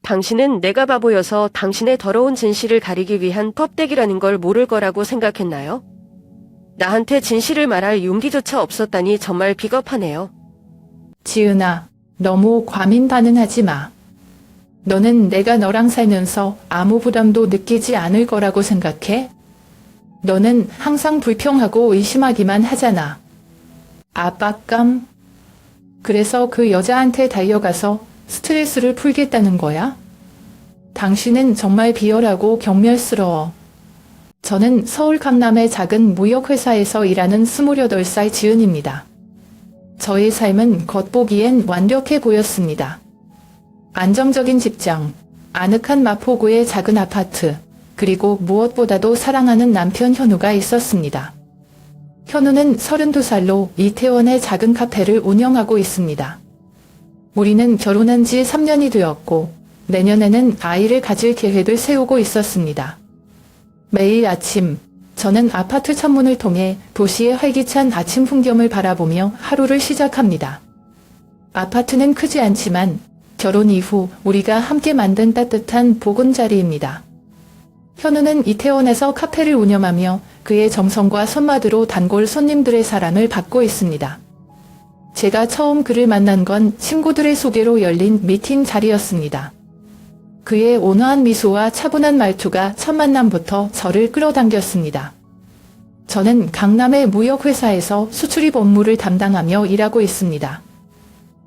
당신은 내가 바보여서 당신의 더러운 진실을 가리기 위한 껍데기라는 걸 모를 거라고 생각했나요? 나한테 진실을 말할 용기조차 없었다니 정말 비겁하네요. 지은아, 너무 과민 반응하지 마. 너는 내가 너랑 살면서 아무 부담도 느끼지 않을 거라고 생각해? 너는 항상 불평하고 의심하기만 하잖아. 압박감? 그래서 그 여자한테 달려가서 스트레스를 풀겠다는 거야? 당신은 정말 비열하고 경멸스러워. 저는 서울 강남의 작은 무역회사에서 일하는 28살 지은입니다. 저의 삶은 겉보기엔 완벽해 보였습니다. 안정적인 직장, 아늑한 마포구의 작은 아파트, 그리고 무엇보다도 사랑하는 남편 현우가 있었습니다. 현우는 32살로 이태원의 작은 카페를 운영하고 있습니다. 우리는 결혼한 지 3년이 되었고 내년에는 아이를 가질 계획을 세우고 있었습니다. 매일 아침 저는 아파트 창문을 통해 도시의 활기찬 아침 풍경을 바라보며 하루를 시작합니다. 아파트는 크지 않지만 결혼 이후 우리가 함께 만든 따뜻한 보금자리입니다. 현우는 이태원에서 카페를 운영하며 그의 정성과 손맛으로 단골 손님들의 사랑을 받고 있습니다. 제가 처음 그를 만난 건 친구들의 소개로 열린 미팅 자리였습니다. 그의 온화한 미소와 차분한 말투가 첫 만남부터 저를 끌어당겼습니다. 저는 강남의 무역회사에서 수출입 업무를 담당하며 일하고 있습니다.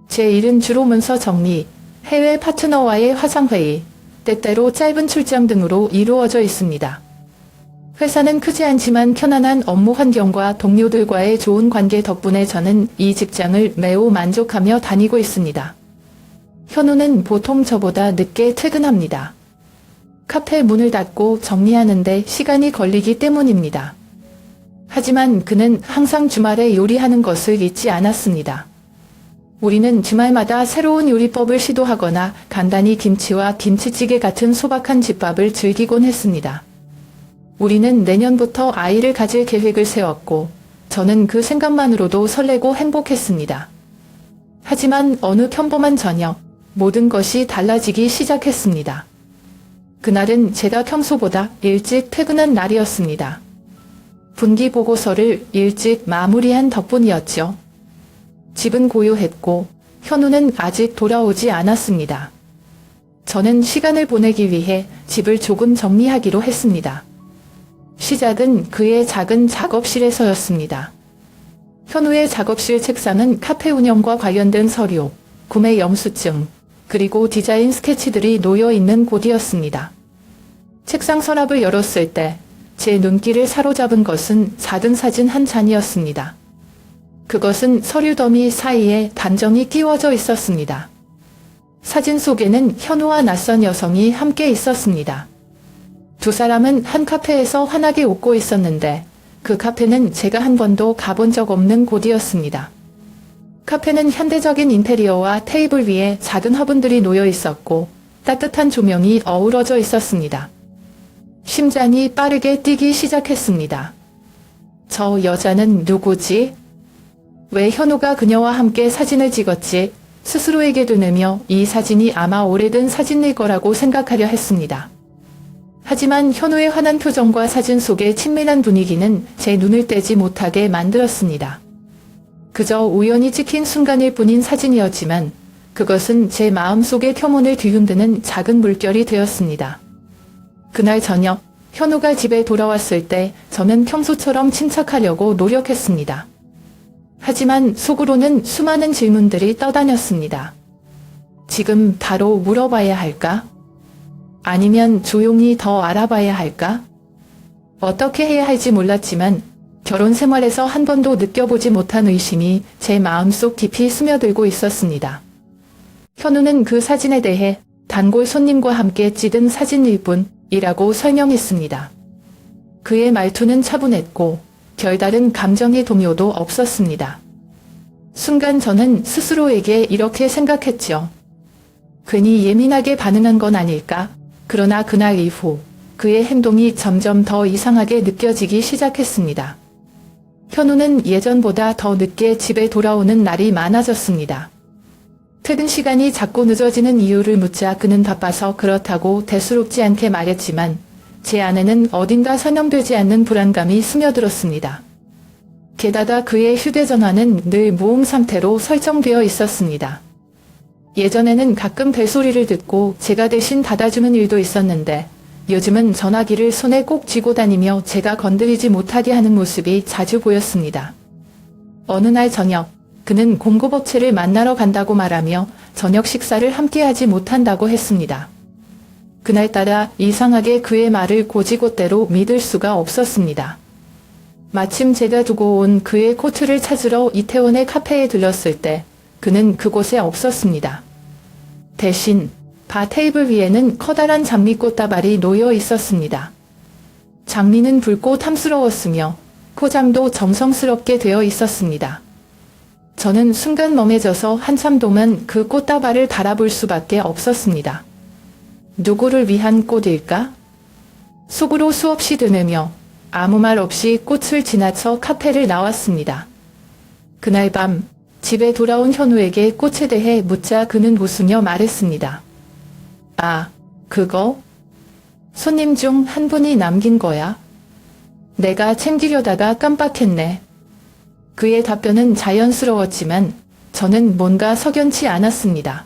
제 일은 주로 문서 정리, 해외 파트너와의 화상회의, 때때로 짧은 출장 등으로 이루어져 있습니다. 회사는 크지 않지만 편안한 업무 환경과 동료들과의 좋은 관계 덕분에 저는 이 직장을 매우 만족하며 다니고 있습니다. 현우는 보통 저보다 늦게 퇴근합니다. 카페 문을 닫고 정리하는데 시간이 걸리기 때문입니다. 하지만 그는 항상 주말에 요리하는 것을 잊지 않았습니다. 우리는 주말마다 새로운 요리법을 시도하거나 간단히 김치와 김치찌개 같은 소박한 집밥을 즐기곤 했습니다. 우리는 내년부터 아이를 가질 계획을 세웠고 저는 그 생각만으로도 설레고 행복했습니다. 하지만 어느 평범한 저녁, 모든 것이 달라지기 시작했습니다. 그날은 제가 평소보다 일찍 퇴근한 날이었습니다. 분기 보고서를 일찍 마무리한 덕분이었죠. 집은 고요했고 현우는 아직 돌아오지 않았습니다. 저는 시간을 보내기 위해 집을 조금 정리하기로 했습니다. 시작은 그의 작은 작업실에서였습니다. 현우의 작업실 책상은 카페 운영과 관련된 서류, 구매 영수증, 그리고 디자인 스케치들이 놓여있는 곳이었습니다. 책상 서랍을 열었을 때 제 눈길을 사로잡은 것은 작은 사진 한 장이었습니다. 그것은 서류 더미 사이에 단정히 끼워져 있었습니다. 사진 속에는 현우와 낯선 여성이 함께 있었습니다. 두 사람은 한 카페에서 환하게 웃고 있었는데 그 카페는 제가 한 번도 가본 적 없는 곳이었습니다. 카페는 현대적인 인테리어와 테이블 위에 작은 화분들이 놓여 있었고 따뜻한 조명이 어우러져 있었습니다. 심장이 빠르게 뛰기 시작했습니다. 저 여자는 누구지? 왜 현우가 그녀와 함께 사진을 찍었지? 스스로에게 되뇌며 이 사진이 아마 오래된 사진일 거라고 생각하려 했습니다. 하지만 현우의 환한 표정과 사진 속의 친밀한 분위기는 제 눈을 떼지 못하게 만들었습니다. 그저 우연히 찍힌 순간일 뿐인 사진이었지만 그것은 제 마음속의 표문을 뒤흔드는 작은 물결이 되었습니다. 그날 저녁 현우가 집에 돌아왔을 때 저는 평소처럼 침착하려고 노력했습니다. 하지만 속으로는 수많은 질문들이 떠다녔습니다. 지금 바로 물어봐야 할까? 아니면 조용히 더 알아봐야 할까? 어떻게 해야 할지 몰랐지만 결혼 생활에서 한 번도 느껴보지 못한 의심이 제 마음속 깊이 스며들고 있었습니다. 현우는 그 사진에 대해 단골 손님과 함께 찍은 사진일 뿐이라고 설명했습니다. 그의 말투는 차분했고 별다른 감정의 동요도 없었습니다. 순간 저는 스스로에게 이렇게 생각했죠. 괜히 예민하게 반응한 건 아닐까? 그러나 그날 이후 그의 행동이 점점 더 이상하게 느껴지기 시작했습니다. 현우는 예전보다 더 늦게 집에 돌아오는 날이 많아졌습니다. 퇴근 시간이 자꾸 늦어지는 이유를 묻자 그는 바빠서 그렇다고 대수롭지 않게 말했지만 제 안에는 어딘가 선염되지 않는 불안감이 스며들었습니다. 게다가 그의 휴대전화는 늘 무음 상태로 설정되어 있었습니다. 예전에는 가끔 벨소리를 듣고 제가 대신 받아주는 일도 있었는데 요즘은 전화기를 손에 꼭 쥐고 다니며 제가 건드리지 못하게 하는 모습이 자주 보였습니다. 어느 날 저녁, 그는 공급업체를 만나러 간다고 말하며 저녁 식사를 함께하지 못한다고 했습니다. 그날따라 이상하게 그의 말을 곧이곧대로 믿을 수가 없었습니다. 마침 제가 두고 온 그의 코트를 찾으러 이태원의 카페에 들렀을 때 그는 그곳에 없었습니다. 대신 바 테이블 위에는 커다란 장미꽃 다발이 놓여 있었습니다. 장미는 붉고 탐스러웠으며 포장도 정성스럽게 되어 있었습니다. 저는 순간 멍해져서 한참 동안 그 꽃다발을 바라볼 수밖에 없었습니다. 누구를 위한 꽃일까? 속으로 수없이 드느며 아무 말 없이 꽃을 지나쳐 카페를 나왔습니다. 그날 밤 집에 돌아온 현우에게 꽃에 대해 묻자 그는 웃으며 말했습니다. 아, 그거? 손님 중 한 분이 남긴 거야? 내가 챙기려다가 깜빡했네. 그의 답변은 자연스러웠지만 저는 뭔가 석연치 않았습니다.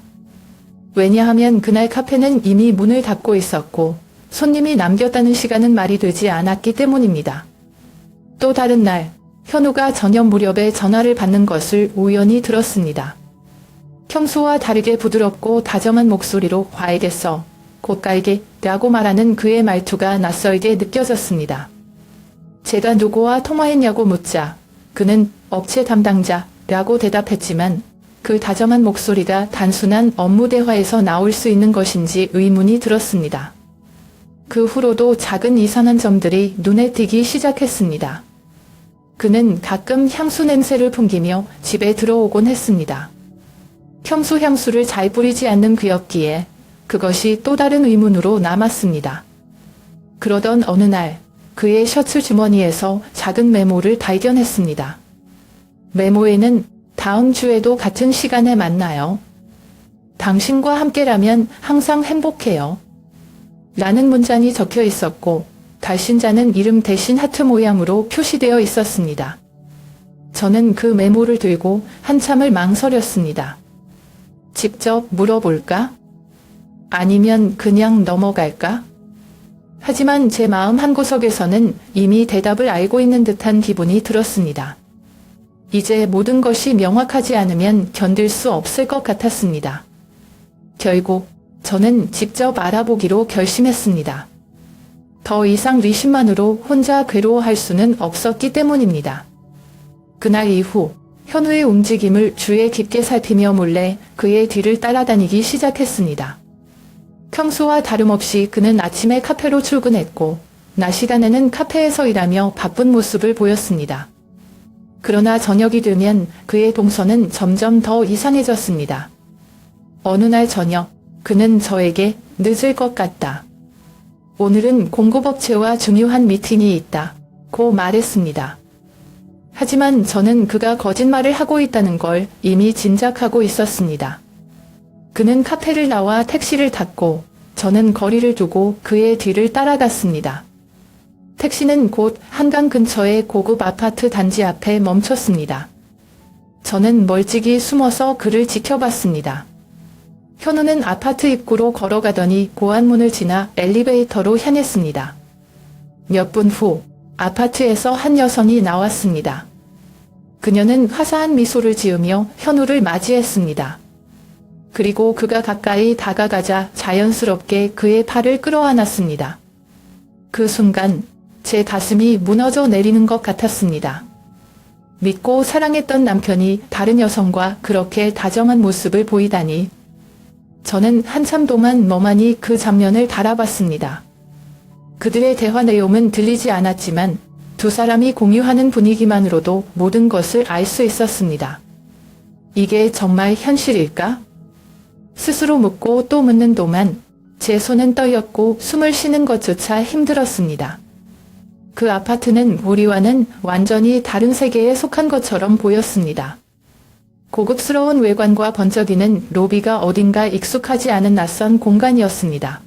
왜냐하면 그날 카페는 이미 문을 닫고 있었고 손님이 남겼다는 시간은 말이 되지 않았기 때문입니다. 또 다른 날, 현우가 저녁 무렵에 전화를 받는 것을 우연히 들었습니다. 평소와 다르게 부드럽고 다정한 목소리로 과에게서 곧갈게라고 말하는 그의 말투가 낯설게 느껴졌습니다. 제가 누구와 통화했냐고 묻자 그는 업체 담당자라고 대답했지만 그 다정한 목소리가 단순한 업무 대화에서 나올 수 있는 것인지 의문이 들었습니다. 그 후로도 작은 이상한 점들이 눈에 띄기 시작했습니다. 그는 가끔 향수 냄새를 풍기며 집에 들어오곤 했습니다. 평소 향수를 잘 뿌리지 않는 그였기에 그것이 또 다른 의문으로 남았습니다. 그러던 어느 날 그의 셔츠 주머니에서 작은 메모를 발견했습니다. 메모에는 다음 주에도 같은 시간에 만나요. 당신과 함께라면 항상 행복해요. 라는 문장이 적혀 있었고 발신자는 이름 대신 하트 모양으로 표시되어 있었습니다. 저는 그 메모를 들고 한참을 망설였습니다. 직접 물어볼까? 아니면 그냥 넘어갈까? 하지만 제 마음 한구석에서는 이미 대답을 알고 있는 듯한 기분이 들었습니다. 이제 모든 것이 명확하지 않으면 견딜 수 없을 것 같았습니다. 결국 저는 직접 알아보기로 결심했습니다. 더 이상 의심만으로 혼자 괴로워할 수는 없었기 때문입니다. 그날 이후 현우의 움직임을 주의 깊게 살피며 몰래 그의 뒤를 따라다니기 시작했습니다. 평소와 다름없이 그는 아침에 카페로 출근했고 낮 시간에는 카페에서 일하며 바쁜 모습을 보였습니다. 그러나 저녁이 되면 그의 동선은 점점 더 이상해졌습니다. 어느 날 저녁 그는 저에게 늦을 것 같다. 오늘은 공급업체와 중요한 미팅이 있다. 고 말했습니다. 하지만 저는 그가 거짓말을 하고 있다는 걸 이미 짐작하고 있었습니다. 그는 카페를 나와 택시를 탔고 저는 거리를 두고 그의 뒤를 따라갔습니다. 택시는 곧 한강 근처의 고급 아파트 단지 앞에 멈췄습니다. 저는 멀찍이 숨어서 그를 지켜봤습니다. 현우는 아파트 입구로 걸어가더니 고안문을 지나 엘리베이터로 향했습니다. 몇 분 후 아파트에서 한 여성이 나왔습니다. 그녀는 화사한 미소를 지으며 현우를 맞이했습니다. 그리고 그가 가까이 다가가자 자연스럽게 그의 팔을 끌어안았습니다. 그 순간 제 가슴이 무너져 내리는 것 같았습니다. 믿고 사랑했던 남편이 다른 여성과 그렇게 다정한 모습을 보이다니. 저는 한참 동안 멍하니 그 장면을 바라봤습니다. 그들의 대화 내용은 들리지 않았지만 두 사람이 공유하는 분위기만으로도 모든 것을 알 수 있었습니다. 이게 정말 현실일까? 스스로 묻고 또 묻는 동안 제 손은 떨렸고 숨을 쉬는 것조차 힘들었습니다. 그 아파트는 우리와는 완전히 다른 세계에 속한 것처럼 보였습니다. 고급스러운 외관과 번쩍이는 로비가 어딘가 익숙하지 않은 낯선 공간이었습니다.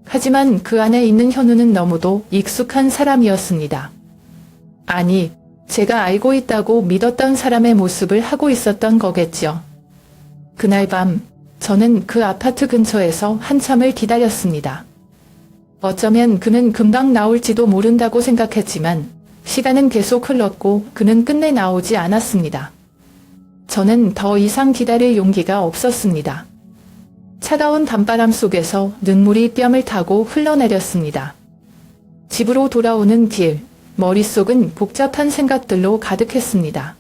하지만 그 안에 있는 현우는 너무도 익숙한 사람이었습니다. 아니, 제가 알고 있다고 믿었던 사람의 모습을 하고 있었던 거겠죠. 그날 밤, 저는 그 아파트 근처에서 한참을 기다렸습니다. 어쩌면 그는 금방 나올지도 모른다고 생각했지만, 시간은 계속 흘렀고 그는 끝내 나오지 않았습니다. 저는 더 이상 기다릴 용기가 없었습니다. 차가운 밤바람 속에서 눈물이 뺨을 타고 흘러내렸습니다. 집으로 돌아오는 길, 머릿속은 복잡한 생각들로 가득했습니다.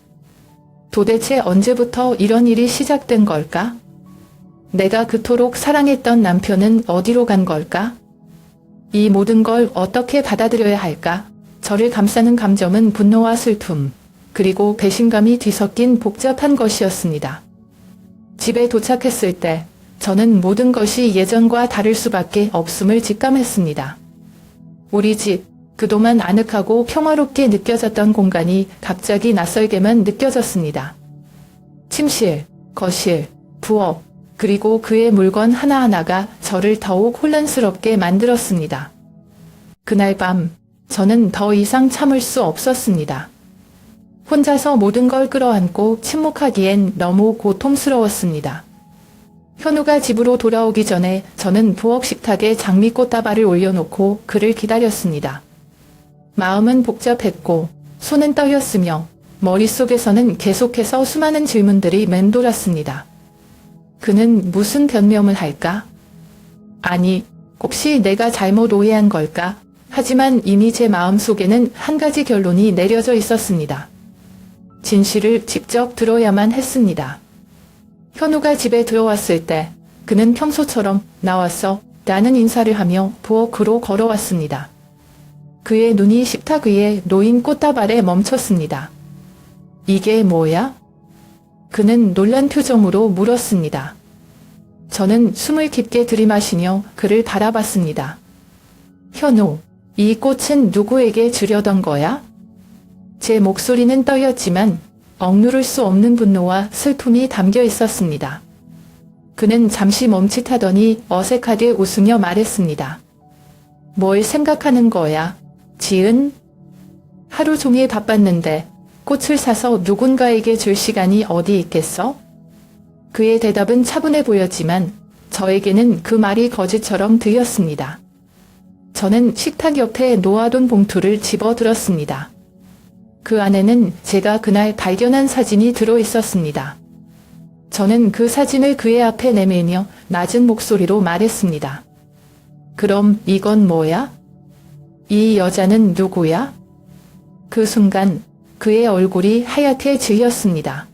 도대체 언제부터 이런 일이 시작된 걸까? 내가 그토록 사랑했던 남편은 어디로 간 걸까? 이 모든 걸 어떻게 받아들여야 할까? 저를 감싸는 감정은 분노와 슬픔, 그리고 배신감이 뒤섞인 복잡한 것이었습니다. 집에 도착했을 때 저는 모든 것이 예전과 다를 수밖에 없음을 직감했습니다. 우리 집, 그동안 아늑하고 평화롭게 느껴졌던 공간이 갑자기 낯설게만 느껴졌습니다. 침실, 거실, 부엌, 그리고 그의 물건 하나하나가 저를 더욱 혼란스럽게 만들었습니다. 그날 밤, 저는 더 이상 참을 수 없었습니다. 혼자서 모든 걸 끌어안고 침묵하기엔 너무 고통스러웠습니다. 현우가 집으로 돌아오기 전에 저는 부엌 식탁에 장미꽃다발을 올려놓고 그를 기다렸습니다. 마음은 복잡했고 손은 떨렸으며 머릿속에서는 계속해서 수많은 질문들이 맴돌았습니다. 그는 무슨 변명을 할까? 아니, 혹시 내가 잘못 오해한 걸까? 하지만 이미 제 마음속에는 한 가지 결론이 내려져 있었습니다. 진실을 직접 들어야만 했습니다. 현우가 집에 들어왔을 때 그는 평소처럼 나왔어 라는 인사를 하며 부엌으로 걸어왔습니다. 그의 눈이 식탁 위에 놓인 꽃다발에 멈췄습니다. 이게 뭐야? 그는 놀란 표정으로 물었습니다. 저는 숨을 깊게 들이마시며 그를 바라봤습니다. 현우, 이 꽃은 누구에게 주려던 거야? 제 목소리는 떨렸지만 억누를 수 없는 분노와 슬픔이 담겨 있었습니다. 그는 잠시 멈칫하더니 어색하게 웃으며 말했습니다. 뭘 생각하는 거야? 지은? 하루 종일 바빴는데 꽃을 사서 누군가에게 줄 시간이 어디 있겠어? 그의 대답은 차분해 보였지만 저에게는 그 말이 거짓처럼 들렸습니다. 저는 식탁 옆에 놓아둔 봉투를 집어들었습니다. 그 안에는 제가 그날 발견한 사진이 들어 있었습니다. 저는 그 사진을 그의 앞에 내밀며 낮은 목소리로 말했습니다. 그럼 이건 뭐야? 이 여자는 누구야? 그 순간 그의 얼굴이 하얗게 질렸습니다.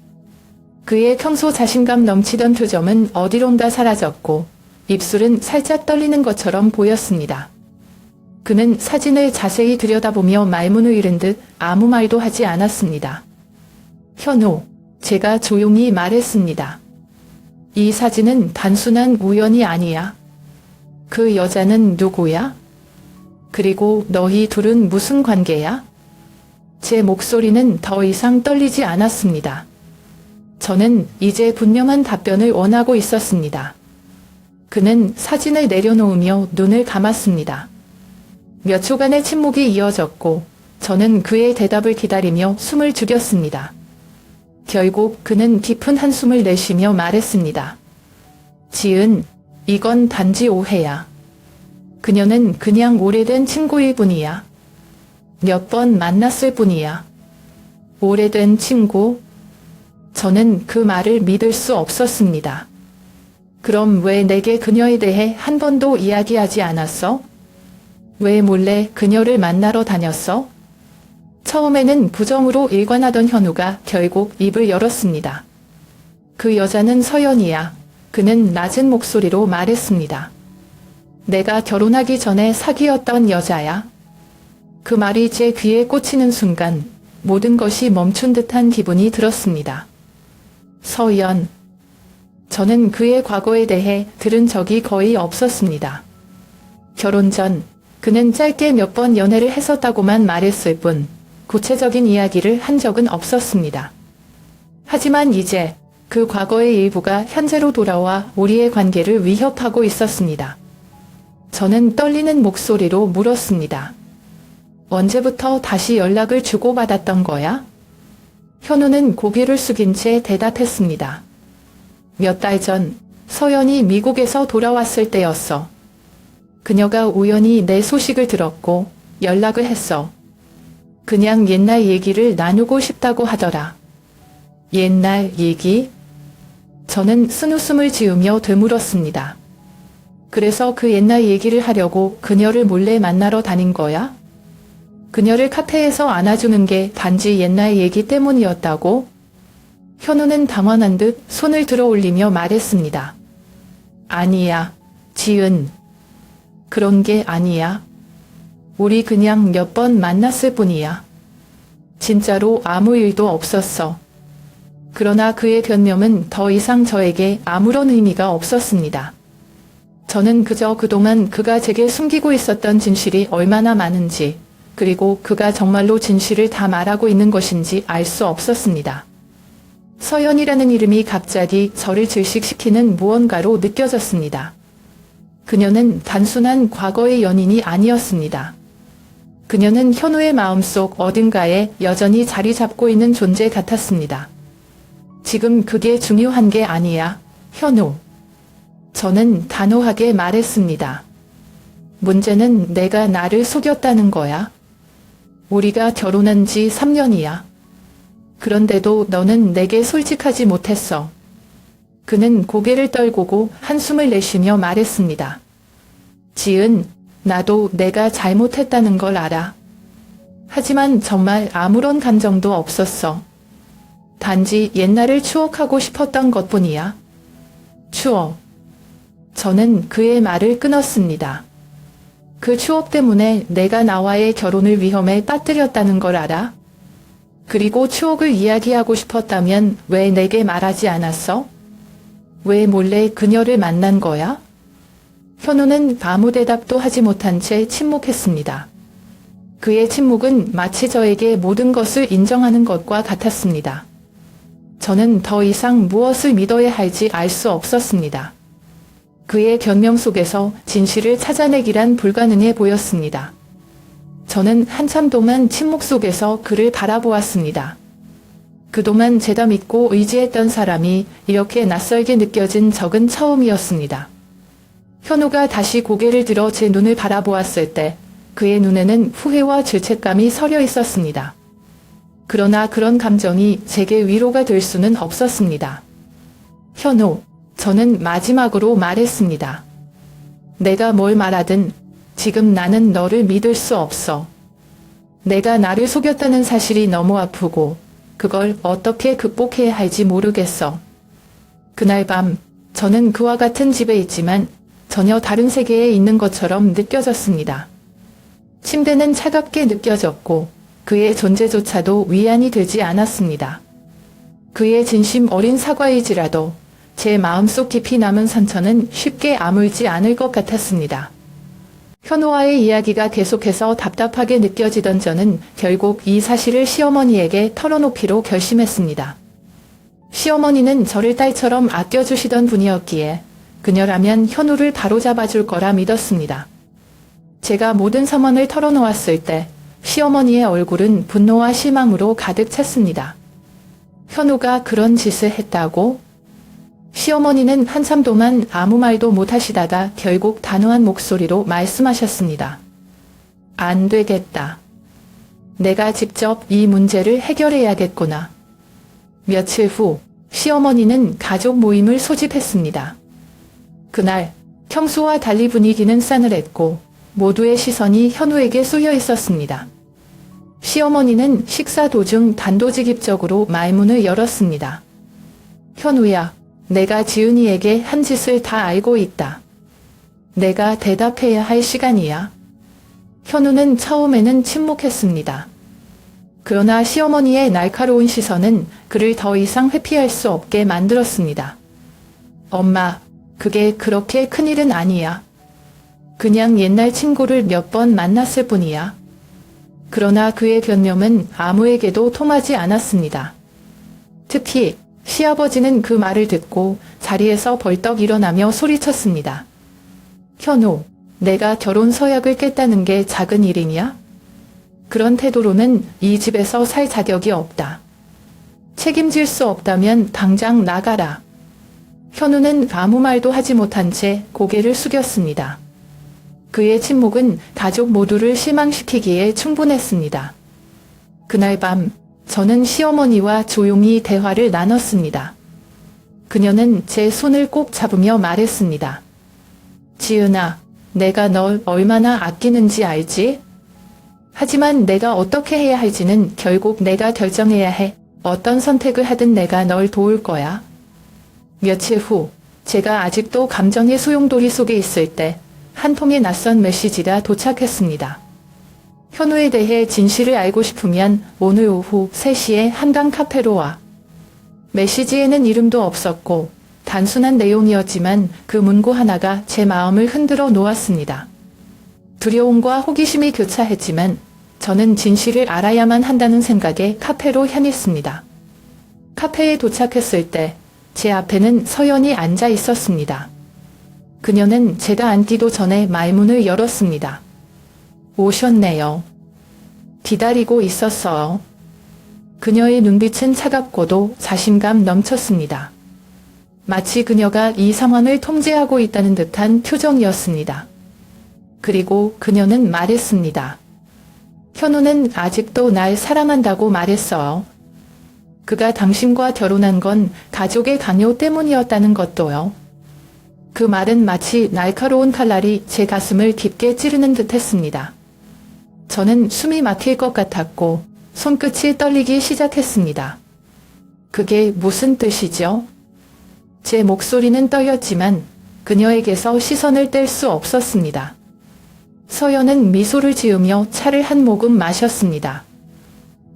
그의 평소 자신감 넘치던 표정은 어디론가 사라졌고 입술은 살짝 떨리는 것처럼 보였습니다. 그는 사진을 자세히 들여다보며 말문을 잃은 듯 아무 말도 하지 않았습니다. 현우, 제가 조용히 말했습니다. 이 사진은 단순한 우연이 아니야. 그 여자는 누구야? 그리고 너희 둘은 무슨 관계야? 제 목소리는 더 이상 떨리지 않았습니다. 저는 이제 분명한 답변을 원하고 있었습니다. 그는 사진을 내려놓으며 눈을 감았습니다. 몇 초간의 침묵이 이어졌고 저는 그의 대답을 기다리며 숨을 죽였습니다. 결국 그는 깊은 한숨을 내쉬며 말했습니다. 지은, 이건 단지 오해야. 그녀는 그냥 오래된 친구일 뿐이야. 몇 번 만났을 뿐이야. 오래된 친구? 저는 그 말을 믿을 수 없었습니다. 그럼 왜 내게 그녀에 대해 한 번도 이야기하지 않았어? 왜 몰래 그녀를 만나러 다녔어? 처음에는 부정으로 일관하던 현우가 결국 입을 열었습니다. 그 여자는 서연이야. 그는 낮은 목소리로 말했습니다. 내가 결혼하기 전에 사귀었던 여자야. 그 말이 제 귀에 꽂히는 순간 모든 것이 멈춘 듯한 기분이 들었습니다. 서연. 저는 그의 과거에 대해 들은 적이 거의 없었습니다. 결혼 전 그는 짧게 몇 번 연애를 했었다고만 말했을 뿐 구체적인 이야기를 한 적은 없었습니다. 하지만 이제 그 과거의 일부가 현재로 돌아와 우리의 관계를 위협하고 있었습니다. 저는 떨리는 목소리로 물었습니다. 언제부터 다시 연락을 주고받았던 거야? 현우는 고개를 숙인 채 대답했습니다. 몇 달 전 서연이 미국에서 돌아왔을 때였어. 그녀가 우연히 내 소식을 들었고 연락을 했어. 그냥 옛날 얘기를 나누고 싶다고 하더라. 옛날 얘기? 저는 쓴웃음을 지으며 되물었습니다. 그래서 그 옛날 얘기를 하려고 그녀를 몰래 만나러 다닌 거야? 그녀를 카페에서 안아주는 게 단지 옛날 얘기 때문이었다고? 현우는 당황한 듯 손을 들어 올리며 말했습니다. 아니야, 지은. 그런 게 아니야. 우리 그냥 몇 번 만났을 뿐이야. 진짜로 아무 일도 없었어. 그러나 그의 변명은 더 이상 저에게 아무런 의미가 없었습니다. 저는 그저 그동안 그가 제게 숨기고 있었던 진실이 얼마나 많은지, 그리고 그가 정말로 진실을 다 말하고 있는 것인지 알 수 없었습니다. 서연이라는 이름이 갑자기 저를 질식시키는 무언가로 느껴졌습니다. 그녀는 단순한 과거의 연인이 아니었습니다. 그녀는 현우의 마음속 어딘가에 여전히 자리 잡고 있는 존재 같았습니다. 지금 그게 중요한 게 아니야, 현우. 저는 단호하게 말했습니다. 문제는 내가 나를 속였다는 거야. 우리가 결혼한 지 3년이야. 그런데도 너는 내게 솔직하지 못했어. 그는 고개를 떨구고 한숨을 내쉬며 말했습니다. 지은, 나도 내가 잘못했다는 걸 알아. 하지만 정말 아무런 감정도 없었어. 단지 옛날을 추억하고 싶었던 것뿐이야. 추억. 저는 그의 말을 끊었습니다. 그 추억 때문에 내가 나와의 결혼을 위험에 빠뜨렸다는 걸 알아? 그리고 추억을 이야기하고 싶었다면 왜 내게 말하지 않았어? 왜 몰래 그녀를 만난 거야? 현우는 아무 대답도 하지 못한 채 침묵했습니다. 그의 침묵은 마치 저에게 모든 것을 인정하는 것과 같았습니다. 저는 더 이상 무엇을 믿어야 할지 알 수 없었습니다. 그의 변명 속에서 진실을 찾아내기란 불가능해 보였습니다. 저는 한참 동안 침묵 속에서 그를 바라보았습니다. 그동안 죄다 믿고 의지했던 사람이 이렇게 낯설게 느껴진 적은 처음이었습니다. 현우가 다시 고개를 들어 제 눈을 바라보았을 때 그의 눈에는 후회와 죄책감이 서려 있었습니다. 그러나 그런 감정이 제게 위로가 될 수는 없었습니다. 현우, 저는 마지막으로 말했습니다. 내가 뭘 말하든 지금 나는 너를 믿을 수 없어. 내가 나를 속였다는 사실이 너무 아프고 그걸 어떻게 극복해야 할지 모르겠어. 그날 밤 저는 그와 같은 집에 있지만 전혀 다른 세계에 있는 것처럼 느껴졌습니다. 침대는 차갑게 느껴졌고 그의 존재조차도 위안이 되지 않았습니다. 그의 진심 어린 사과일지라도 제 마음속 깊이 남은 상처는 쉽게 아물지 않을 것 같았습니다. 현우와의 이야기가 계속해서 답답하게 느껴지던 저는 결국 이 사실을 시어머니에게 털어놓기로 결심했습니다. 시어머니는 저를 딸처럼 아껴주시던 분이었기에 그녀라면 현우를 바로잡아줄 거라 믿었습니다. 제가 모든 상황을 털어놓았을 때 시어머니의 얼굴은 분노와 실망으로 가득 찼습니다. 현우가 그런 짓을 했다고? 시어머니는 한참 동안 아무 말도 못하시다가 결국 단호한 목소리로 말씀하셨습니다. 안 되겠다. 내가 직접 이 문제를 해결해야겠구나. 며칠 후 시어머니는 가족 모임을 소집했습니다. 그날 평소와 달리 분위기는 싸늘했고 모두의 시선이 현우에게 쏠려 있었습니다. 시어머니는 식사 도중 단도직입적으로 말문을 열었습니다. 현우야, 내가 지은이에게 한 짓을 다 알고 있다. 내가 대답해야 할 시간이야. 현우는 처음에는 침묵했습니다. 그러나 시어머니의 날카로운 시선은 그를 더 이상 회피할 수 없게 만들었습니다. 엄마, 그게 그렇게 큰일은 아니야. 그냥 옛날 친구를 몇 번 만났을 뿐이야. 그러나 그의 변명은 아무에게도 통하지 않았습니다. 특히 시아버지는 그 말을 듣고 자리에서 벌떡 일어나며 소리쳤습니다. 현우, 내가 결혼 서약을 깼다는 게 작은 일이냐? 그런 태도로는 이 집에서 살 자격이 없다. 책임질 수 없다면 당장 나가라. 현우는 아무 말도 하지 못한 채 고개를 숙였습니다. 그의 침묵은 가족 모두를 실망시키기에 충분했습니다. 그날 밤 저는 시어머니와 조용히 대화를 나눴습니다. 그녀는 제 손을 꼭 잡으며 말했습니다. 지은아, 내가 널 얼마나 아끼는지 알지? 하지만 내가 어떻게 해야 할지는 결국 내가 결정해야 해. 어떤 선택을 하든 내가 널 도울 거야. 며칠 후, 제가 아직도 감정의 소용돌이 속에 있을 때 한 통의 낯선 메시지가 도착했습니다. 현우에 대해 진실을 알고 싶으면 오늘 오후 3시에 한강 카페로 와. 메시지에는 이름도 없었고 단순한 내용이었지만 그 문구 하나가 제 마음을 흔들어 놓았습니다. 두려움과 호기심이 교차했지만 저는 진실을 알아야만 한다는 생각에 카페로 향했습니다. 카페에 도착했을 때 제 앞에는 서연이 앉아 있었습니다. 그녀는 제가 앉기도 전에 말문을 열었습니다. 오셨네요. 기다리고 있었어요. 그녀의 눈빛은 차갑고도 자신감 넘쳤습니다. 마치 그녀가 이 상황을 통제하고 있다는 듯한 표정이었습니다. 그리고 그녀는 말했습니다. 현우는 아직도 날 사랑한다고 말했어요. 그가 당신과 결혼한 건 가족의 강요 때문이었다는 것도요. 그 말은 마치 날카로운 칼날이 제 가슴을 깊게 찌르는 듯 했습니다. 저는 숨이 막힐 것 같았고 손끝이 떨리기 시작했습니다. 그게 무슨 뜻이죠? 제 목소리는 떨렸지만 그녀에게서 시선을 뗄 수 없었습니다. 서연은 미소를 지으며 차를 한 모금 마셨습니다.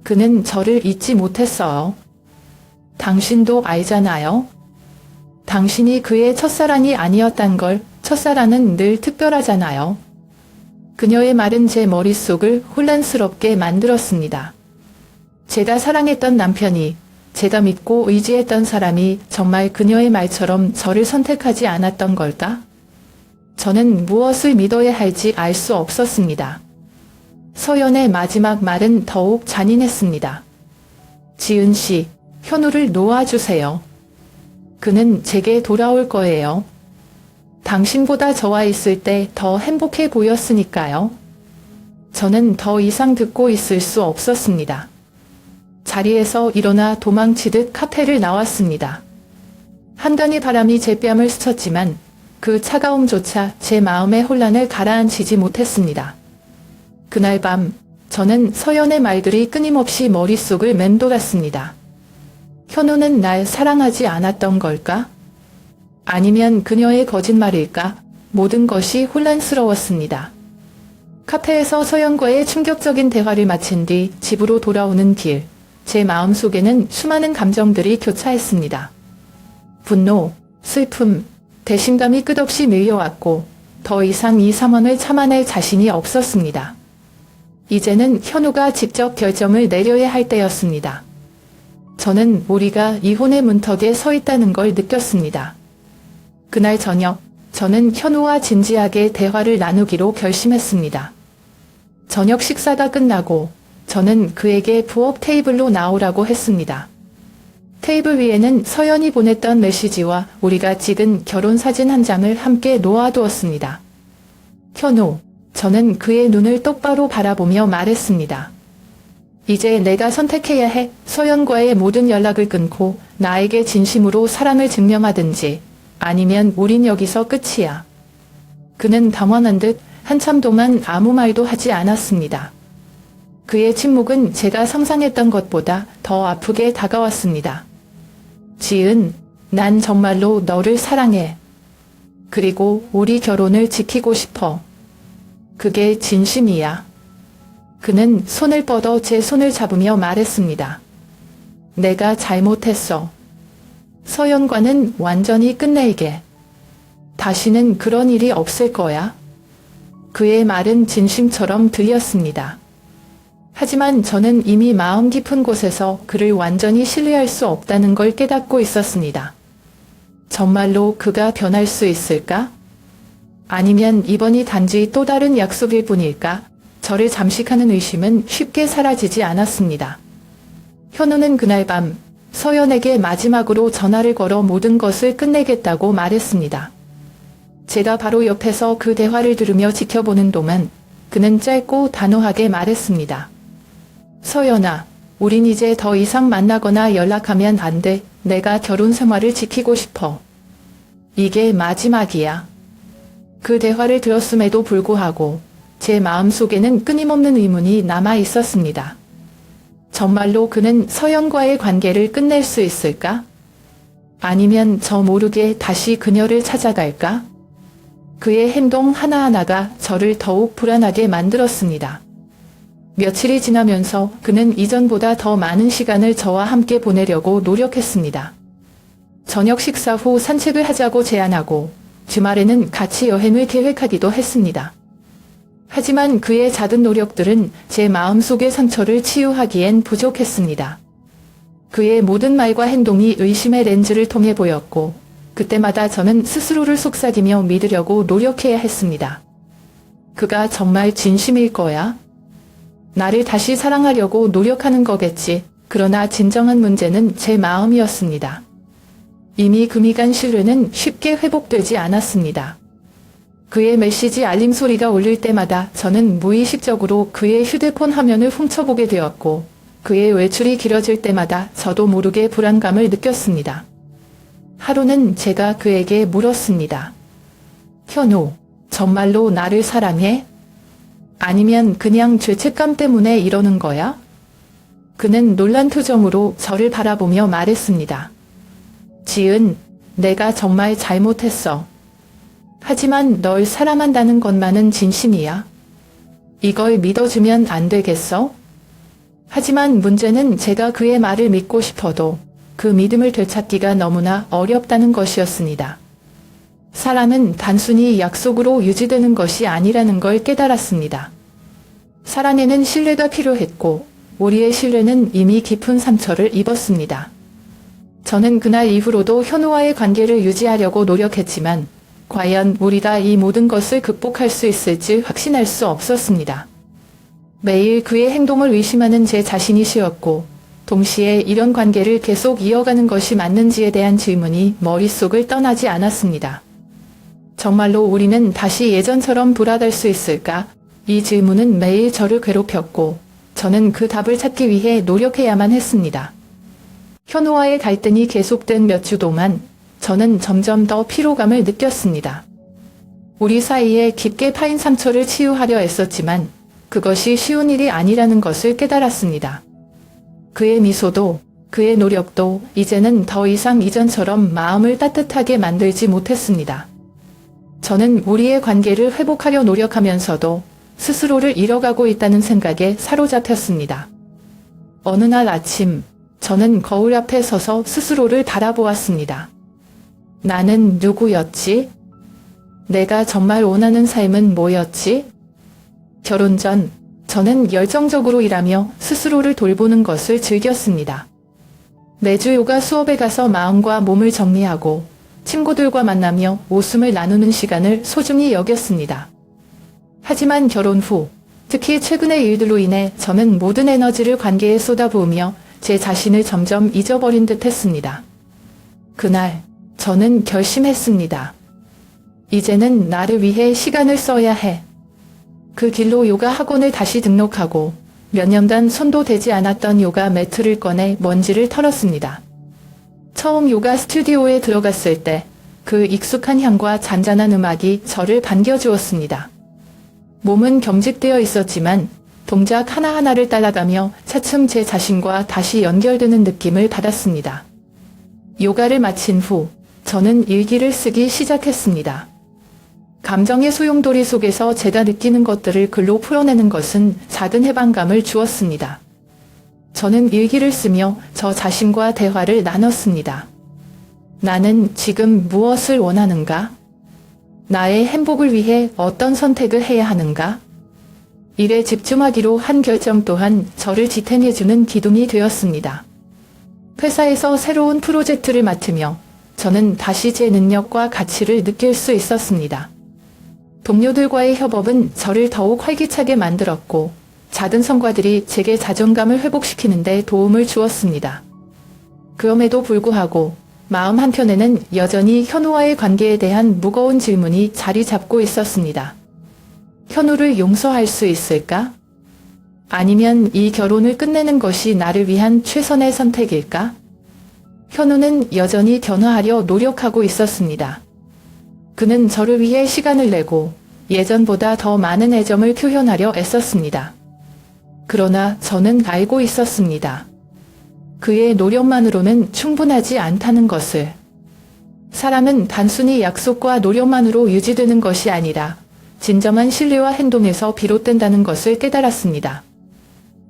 그는 저를 잊지 못했어요. 당신도 알잖아요. 당신이 그의 첫사랑이 아니었단 걸. 첫사랑은 늘 특별하잖아요. 그녀의 말은 제 머릿속을 혼란스럽게 만들었습니다. 제가 사랑했던 남편이, 제가 믿고 의지했던 사람이 정말 그녀의 말처럼 저를 선택하지 않았던 걸까? 저는 무엇을 믿어야 할지 알 수 없었습니다. 서연의 마지막 말은 더욱 잔인했습니다. 지은 씨, 현우를 놓아주세요. 그는 제게 돌아올 거예요. 당신보다 저와 있을 때 더 행복해 보였으니까요. 저는 더 이상 듣고 있을 수 없었습니다. 자리에서 일어나 도망치듯 카페를 나왔습니다. 한간의 바람이 제 뺨을 스쳤지만 그 차가움조차 제 마음의 혼란을 가라앉히지 못했습니다. 그날 밤 저는 서연의 말들이 끊임없이 머릿속을 맴돌았습니다. 현우는 날 사랑하지 않았던 걸까? 아니면 그녀의 거짓말일까? 모든 것이 혼란스러웠습니다. 카페에서 서연과의 충격적인 대화를 마친 뒤 집으로 돌아오는 길, 제 마음속에는 수많은 감정들이 교차했습니다. 분노, 슬픔, 배신감이 끝없이 밀려왔고 더 이상 이 상황을 참아낼 자신이 없었습니다. 이제는 현우가 직접 결정을 내려야 할 때였습니다. 저는 우리가 이혼의 문턱에 서 있다는 걸 느꼈습니다. 그날 저녁, 저는 현우와 진지하게 대화를 나누기로 결심했습니다. 저녁 식사가 끝나고 저는 그에게 부엌 테이블로 나오라고 했습니다. 테이블 위에는 서연이 보냈던 메시지와 우리가 찍은 결혼사진 한 장을 함께 놓아두었습니다. 현우, 저는 그의 눈을 똑바로 바라보며 말했습니다. 이제 내가 선택해야 해. 서연과의 모든 연락을 끊고 나에게 진심으로 사랑을 증명하든지 아니면 우린 여기서 끝이야. 그는 당황한 듯 한참 동안 아무 말도 하지 않았습니다. 그의 침묵은 제가 상상했던 것보다 더 아프게 다가왔습니다. 지은, 난 정말로 너를 사랑해. 그리고 우리 결혼을 지키고 싶어. 그게 진심이야. 그는 손을 뻗어 제 손을 잡으며 말했습니다. 내가 잘못했어. 서연과는 완전히 끝낼게. 다시는 그런 일이 없을 거야. 그의 말은 진심처럼 들렸습니다. 하지만 저는 이미 마음 깊은 곳에서 그를 완전히 신뢰할 수 없다는 걸 깨닫고 있었습니다. 정말로 그가 변할 수 있을까? 아니면 이번이 단지 또 다른 약속일 뿐일까? 저를 잠식하는 의심은 쉽게 사라지지 않았습니다. 현우는 그날 밤 서연에게 마지막으로 전화를 걸어 모든 것을 끝내겠다고 말했습니다. 제가 바로 옆에서 그 대화를 들으며 지켜보는 동안 그는 짧고 단호하게 말했습니다. 서연아, 우린 이제 더 이상 만나거나 연락하면 안 돼. 내가 결혼 생활을 지키고 싶어. 이게 마지막이야. 그 대화를 들었음에도 불구하고 제 마음속에는 끊임없는 의문이 남아 있었습니다. 정말로 그는 서연과의 관계를 끝낼 수 있을까? 아니면 저 모르게 다시 그녀를 찾아갈까? 그의 행동 하나하나가 저를 더욱 불안하게 만들었습니다. 며칠이 지나면서 그는 이전보다 더 많은 시간을 저와 함께 보내려고 노력했습니다. 저녁 식사 후 산책을 하자고 제안하고 주말에는 같이 여행을 계획하기도 했습니다. 하지만 그의 작은 노력들은 제 마음속의 상처를 치유하기엔 부족했습니다. 그의 모든 말과 행동이 의심의 렌즈를 통해 보였고 그때마다 저는 스스로를 속삭이며 믿으려고 노력해야 했습니다. 그가 정말 진심일 거야? 나를 다시 사랑하려고 노력하는 거겠지. 그러나 진정한 문제는 제 마음이었습니다. 이미 금이 간 신뢰는 쉽게 회복되지 않았습니다. 그의 메시지 알림 소리가 울릴 때마다 저는 무의식적으로 그의 휴대폰 화면을 훔쳐보게 되었고 그의 외출이 길어질 때마다 저도 모르게 불안감을 느꼈습니다. 하루는 제가 그에게 물었습니다. 현우, 정말로 나를 사랑해? 아니면 그냥 죄책감 때문에 이러는 거야? 그는 놀란 표정으로 저를 바라보며 말했습니다. 지은, 내가 정말 잘못했어. 하지만 널 사랑한다는 것만은 진심이야. 이걸 믿어주면 안 되겠어? 하지만 문제는 제가 그의 말을 믿고 싶어도 그 믿음을 되찾기가 너무나 어렵다는 것이었습니다. 사랑은 단순히 약속으로 유지되는 것이 아니라는 걸 깨달았습니다. 사랑에는 신뢰가 필요했고 우리의 신뢰는 이미 깊은 상처를 입었습니다. 저는 그날 이후로도 현우와의 관계를 유지하려고 노력했지만 과연 우리가 이 모든 것을 극복할 수 있을지 확신할 수 없었습니다. 매일 그의 행동을 의심하는 제 자신이 쉬웠고 동시에 이런 관계를 계속 이어가는 것이 맞는지에 대한 질문이 머릿속을 떠나지 않았습니다. 정말로 우리는 다시 예전처럼 돌아갈 수 있을까? 이 질문은 매일 저를 괴롭혔고 저는 그 답을 찾기 위해 노력해야만 했습니다. 현우와의 갈등이 계속된 몇 주 동안 저는 점점 더 피로감을 느꼈습니다. 우리 사이에 깊게 파인 상처를 치유하려 애썼지만 그것이 쉬운 일이 아니라는 것을 깨달았습니다. 그의 미소도 그의 노력도 이제는 더 이상 이전처럼 마음을 따뜻하게 만들지 못했습니다. 저는 우리의 관계를 회복하려 노력하면서도 스스로를 잃어가고 있다는 생각에 사로잡혔습니다. 어느 날 아침, 저는 거울 앞에 서서 스스로를 바라보았습니다. 나는 누구였지? 내가 정말 원하는 삶은 뭐였지? 결혼 전, 저는 열정적으로 일하며 스스로를 돌보는 것을 즐겼습니다. 매주 요가 수업에 가서 마음과 몸을 정리하고 친구들과 만나며 웃음을 나누는 시간을 소중히 여겼습니다. 하지만 결혼 후, 특히 최근의 일들로 인해 저는 모든 에너지를 관계에 쏟아부으며 제 자신을 점점 잊어버린 듯 했습니다. 그날, 저는 결심했습니다. 이제는 나를 위해 시간을 써야 해. 그 길로 요가 학원을 다시 등록하고 몇 년간 손도 대지 않았던 요가 매트를 꺼내 먼지를 털었습니다. 처음 요가 스튜디오에 들어갔을 때 그 익숙한 향과 잔잔한 음악이 저를 반겨주었습니다. 몸은 경직되어 있었지만 동작 하나하나를 따라가며 차츰 제 자신과 다시 연결되는 느낌을 받았습니다. 요가를 마친 후 저는 일기를 쓰기 시작했습니다. 감정의 소용돌이 속에서 제가 느끼는 것들을 글로 풀어내는 것은 작은 해방감을 주었습니다. 저는 일기를 쓰며 저 자신과 대화를 나눴습니다. 나는 지금 무엇을 원하는가? 나의 행복을 위해 어떤 선택을 해야 하는가? 일에 집중하기로 한 결정 또한 저를 지탱해주는 기둥이 되었습니다. 회사에서 새로운 프로젝트를 맡으며 저는 다시 제 능력과 가치를 느낄 수 있었습니다. 동료들과의 협업은 저를 더욱 활기차게 만들었고 작은 성과들이 제게 자존감을 회복시키는 데 도움을 주었습니다. 그럼에도 불구하고 마음 한켠에는 여전히 현우와의 관계에 대한 무거운 질문이 자리 잡고 있었습니다. 현우를 용서할 수 있을까? 아니면 이 결혼을 끝내는 것이 나를 위한 최선의 선택일까? 현우는 여전히 변화하려 노력하고 있었습니다. 그는 저를 위해 시간을 내고 예전보다 더 많은 애정을 표현하려 애썼습니다. 그러나 저는 알고 있었습니다. 그의 노력만으로는 충분하지 않다는 것을. 사람은 단순히 약속과 노력만으로 유지되는 것이 아니라 진정한 신뢰와 행동에서 비롯된다는 것을 깨달았습니다.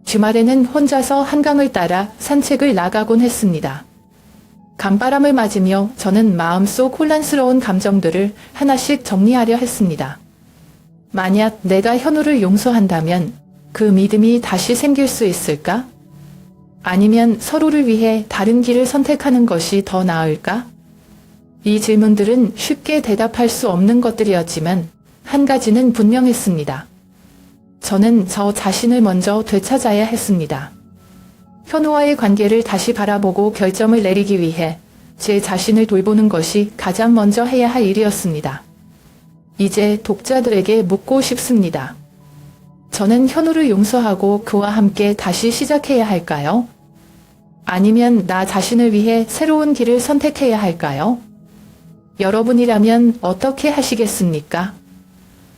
주말에는 혼자서 한강을 따라 산책을 나가곤 했습니다. 강바람을 맞으며 저는 마음속 혼란스러운 감정들을 하나씩 정리하려 했습니다. 만약 내가 현우를 용서한다면 그 믿음이 다시 생길 수 있을까? 아니면 서로를 위해 다른 길을 선택하는 것이 더 나을까? 이 질문들은 쉽게 대답할 수 없는 것들이었지만 한 가지는 분명했습니다. 저는 저 자신을 먼저 되찾아야 했습니다. 현우와의 관계를 다시 바라보고 결정을 내리기 위해 제 자신을 돌보는 것이 가장 먼저 해야 할 일이었습니다. 이제 독자들에게 묻고 싶습니다. 저는 현우를 용서하고 그와 함께 다시 시작해야 할까요? 아니면 나 자신을 위해 새로운 길을 선택해야 할까요? 여러분이라면 어떻게 하시겠습니까?